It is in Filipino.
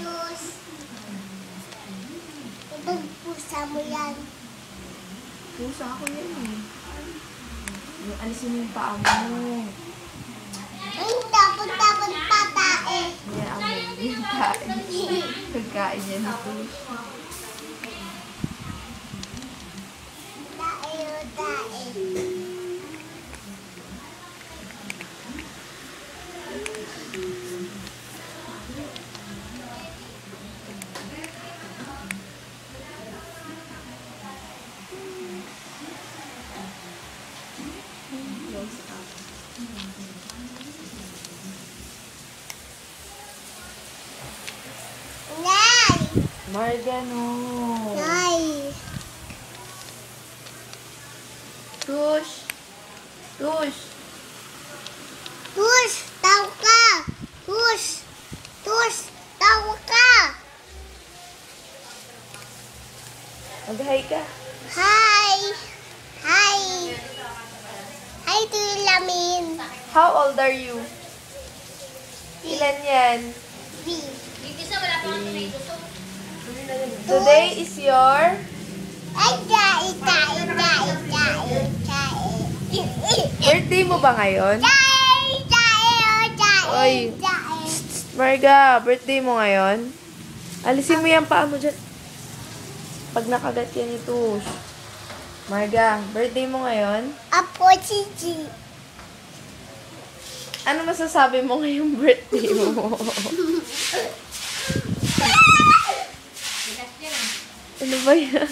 Tus. Ibang pusa mo yan. Pusa ako yan eh. Alisin mo yung paa mo. Ay, dapat patae. Yan ang yung kain. Pagkain niya na po. Tae. Nay! Margano. Nay! Tush. Tush. Tus! Tao ka! Tus! Tus! Tao ka! Mag-hi ka. Hi! Hi! Hi, Lamin! How old are you? Ilan yan? Today is your... Ay, Birthday mo ba ngayon? Oy. Marga, birthday mo ngayon? Alisin mo yung paa mo dyan. Pag nakagat yan ito. Marga, birthday mo ngayon? Apo, Gigi. Ano masasabi mo ngayong birthday mo? Ano ba yan?